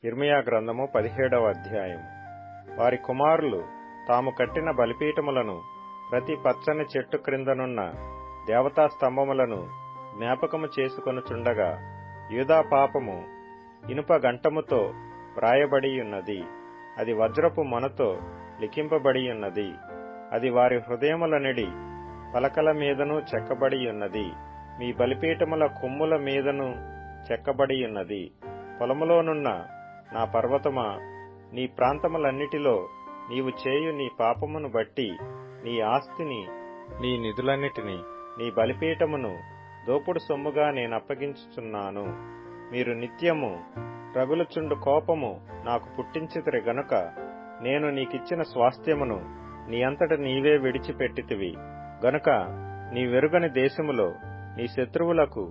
యిర్మీయా గ్రంథము 17వ అధ్యాయము. వారి కుమారులు తాము కట్టిన బలిపీఠములను, ప్రతి పచ్చని చెట్టు క్రిందనున్న దేవతా స్తంభములను జ్ఞాపకము చేసుకొనుచుండగా, యూదా పాపము ఇనుప గంటముతో వ్రాయబడియున్నది, అది వజ్రపు మొనతో లిఖింపబడియున్నది, అది వారి హృదయములనిడి పలకల మీదను చెక్కబడియున్నది, మీ బలిపీఠముల కొమ్ముల మీదను చెక్కబడియున్నది. పొలములోనున్న నా పర్వతమా, నీ ప్రాంతములన్నిటిలో నీవు చేయు నీ పాపమును బట్టి నీ ఆస్తిని, నీ నిధులన్నిటినీ, నీ బలిపీఠమును దోపుడు సొమ్ముగా నేనప్పగించుచున్నాను. మీరు నిత్యము రగులుచుండు కోపము నాకు పుట్టించితిరి గనుక నేను నీకిచ్చిన స్వాస్థ్యమును నీ అంతట నీవే విడిచిపెట్టితివి గనుక నీ వెరుగని దేశములో నీ శత్రువులకు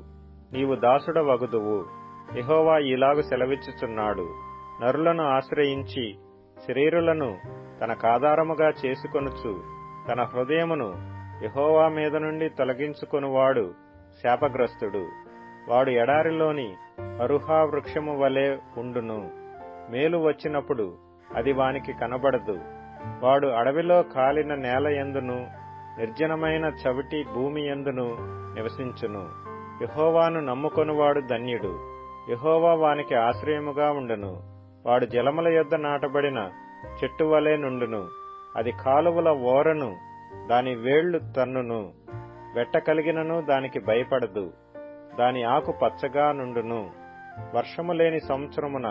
నీవు దాసుడవగుదువు. యెహోవా ఇలాగు సెలవిచ్చుచున్నాడు, నరులను ఆశ్రయించి శరీరులను తనకాధారముగా చేసుకొనుచు తన హృదయమును యెహోవా మీద నుండి తొలగించుకొనువాడు శాపగ్రస్తుడు. వాడు ఎడారిలోని అరుహా వృక్షము వలె ఉండును, మేలు వచ్చినప్పుడు అది వానికి కనబడదు. వాడు అడవిలో కాలిన నేల యందును, నిర్జనమైన చవిటి భూమి యందును నివసించును. యెహోవాను నమ్ముకొనువాడు ధన్యుడు, యెహోవా వానికి ఆశ్రయముగా ఉండును. వాడు జలముల యొద్ద నాటబడిన చెట్టు వలె నుండును, అది కాలువల ఓరను దాని వేళ్లు తన్నును. వెట్ట కలిగినను దానికి భయపడదు, దాని ఆకు పచ్చగా నుండును. వర్షము లేని సంవత్సరమున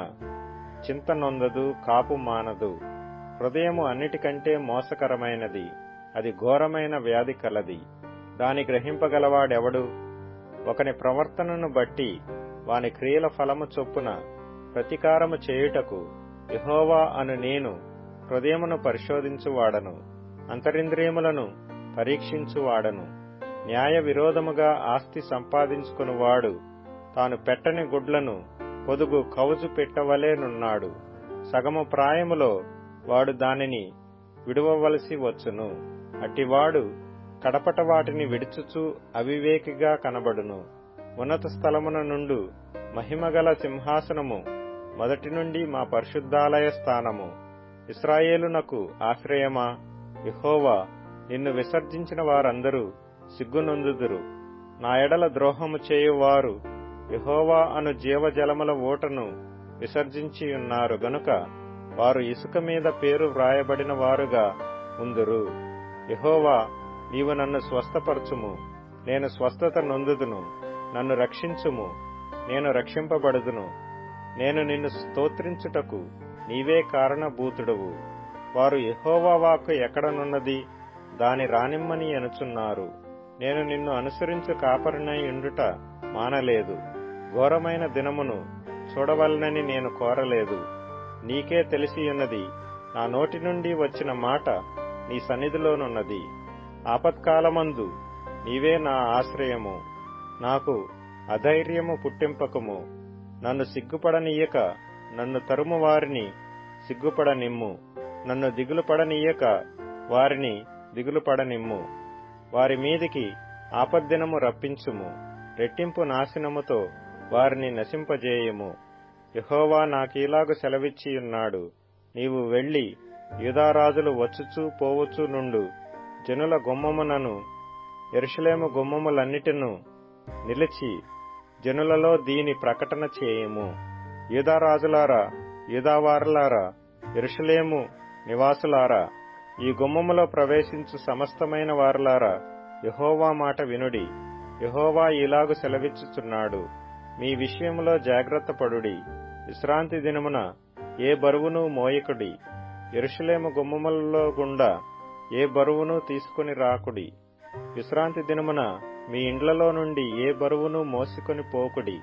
చింత నొందదు, కాపు మానదు. హృదయము అన్నిటికంటే మోసకరమైనది, అది ఘోరమైన వ్యాధి కలది, దాని గ్రహింపగలవాడెవడు? ఒకని ప్రవర్తనను బట్టి వాని క్రియల ఫలము చొప్పున ప్రతీకారము చేయుటకు యెహోవా అను నేను హృదయమును పరిశోధించువాడను, అంతరింద్రియములను పరీక్షించువాడను. న్యాయ విరోధముగా ఆస్తి సంపాదించుకునివాడు తాను పెట్టని గుడ్లను పొదుగు కౌజు పెట్టవలేనున్నాడు. సగము ప్రాయములో వాడు దానిని విడువవలసి వచ్చును. అట్టివాడు కడపట వాటిని విడుచుచు అవివేకిగా కనబడును. ఉన్నత స్థలమున నుండు మహిమగల సింహాసనము, మొదటి నుండి మా పరిశుద్ధాలయ స్థానము, ఇశ్రాయేలునకు ఆశ్రయమా, యెహోవా నిన్ను విసర్జించిన వారందరూ సిగ్గునొందుదురు. నా ఎడల ద్రోహము చేయువారు యెహోవా అను జీవజలముల ఊటను విసర్జించియున్నారు గనుక వారు ఇసుక మీద పేరు వ్రాయబడిన వారుగా ఉందురు. యెహోవా, నీవు నన్ను స్వస్థపరచుము, నేను స్వస్థత నొందుదును. నన్ను రక్షించుము, నేను రక్షింపబడుదును. నేను నిన్ను స్తోత్రించుటకు నీవే కారణభూతుడవు. వారు యెహోవా వాక్కు ఎక్కడనున్నది, దాని రానిమ్మని అనుచున్నారు. నేను నిన్ను అనుసరించు కాపరినై ఉండుట మానలేదు. ఘోరమైన దినమును చూడవలనని నేను కోరలేదు. నీకే తెలిసియున్నది, నా నోటి నుండి వచ్చిన మాట నీ సన్నిధిలోనున్నది. ఆపత్కాలమందు నీవే నా ఆశ్రయము. నాకు అధైర్యము పుట్టింపకము. నన్ను సిగ్గుపడనీయక నన్ను తరుము వారిని సిగ్గుపడనిమ్ము. నన్ను దిగులుపడనీయక వారిని దిగులుపడనిమ్ము. వారి మీదికి ఆపద్దినము రప్పించుము, రెట్టింపు నాశనముతో వారిని నశింపజేయము. యెహోవా నాకీలాగు సెలవిచ్చియున్నాడు, నీవు వెళ్లి యూదారాజులు వచ్చుచూ పోవచ్చు నుండు జనుల గుమ్మమునను, యెరూషలేము గుమ్మములన్నిటిను నిలిచి జనులలో దీని ప్రకటన చేయము. యూదారాజులారా, యూదావారలారా, యెరూషలేము నివాసులారా, ఈ గుమ్మములో ప్రవేశించు సమస్తమైన వారలారా, యెహోవా మాట వినుడి. యెహోవా ఇలాగు సెలవిచ్చుచున్నాడు, మీ విషయములో జాగ్రత్త పడుడి. విశ్రాంతి దినమున ఏ బరువును మోయకుడి. యెరూషలేము గుమ్మములలో గుండా ఏ బరువును తీసుకుని రాకుడి. విశ్రాంతి దినమున మీ ఇండ్లలో నుండి ఏ బరువును మోసుకొని పోకుడి.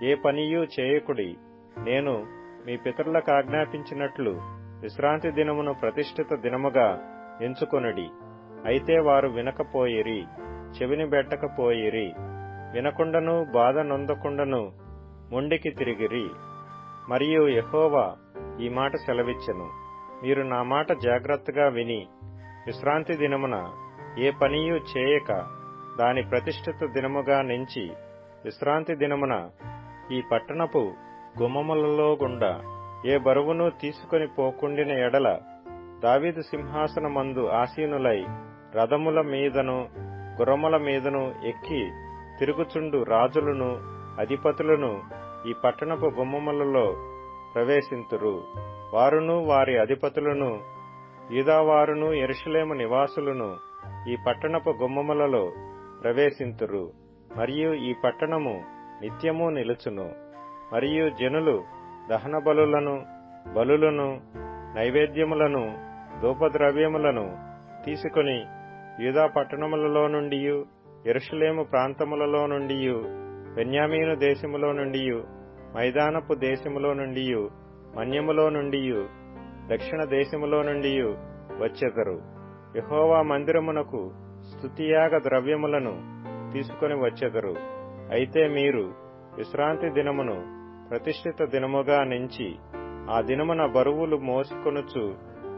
ఏ పనియూ చేయకుడి. నేను మీ పితరులకు ఆజ్ఞాపించినట్లు విశ్రాంతి దినమును ప్రతిష్ఠిత దినముగా ఎంచుకొనుడి. అయితే వారు వినకపోయిరి, చెవిని బెట్టకపోయిరి. వినకుండను బాధ నొందకుండను మొండికి తిరిగిరి. మరియు యెహోవా ఈ మాట సెలవిచ్చెను, మీరు నా మాట జాగ్రత్తగా విని విశ్రాంతి దినమున ఏ పనియూ చేయక దాని ప్రతిష్ఠిత దినముగా నెంచి విశ్రాంతి దినమున ఈ పట్టణపు గుమ్మములలో గుండా ఏ బరువును తీసుకొని పోకుండిన ఎడల దావీదు సింహాసనమందు ఆసీనులై రథముల మీదను గుర్రముల మీదను ఎక్కి తిరుగుచుండు రాజులను అధిపతులను ఈ పట్టణపు గుమ్మములలో ప్రవేశింతురు. వారును వారి అధిపతులను యూదావారును యెరూషలేము నివాసులను ఈ పట్టణపు గుమ్మములలో ప్రవేశింతురు. మరియు ఈ పట్టణము నిత్యము నిలుచును. మరియు జనులు దహన బలులను నైవేద్యములను ధూపద్రవ్యములను తీసుకొని యూదా పట్టణములలో నుండి యెరూషలేము ప్రాంతములలో నుండి బెన్యామీను దేశములో నుండి మైదానపు దేశములో నుండి మన్యములో నుండి దక్షిణ దేశములో నుండి వచ్చెదరు. యెహోవా మందిరమునకు స్తుతియాగ ద్రవ్యములను తీసుకొని వచ్చెదరు. అయితే మీరు విశ్రాంతి దినమును ప్రతిష్ఠిత దినముగా నెంచి ఆ దినమున బరువులు మోసికొనుచు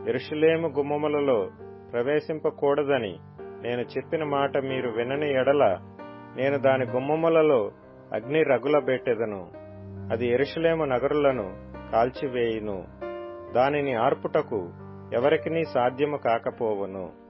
యెరూషలేము గుమ్మములలో ప్రవేశింపకూడదని నేను చెప్పిన మాట మీరు వినని ఎడల నేను దాని గుమ్మములలో అగ్ని రగులబెట్టెదను. అది యెరూషలేము నగరులను కాల్చివేయును. దానిని ఆర్పుటకు ఎవరికినీ సాధ్యము కాకపోవును.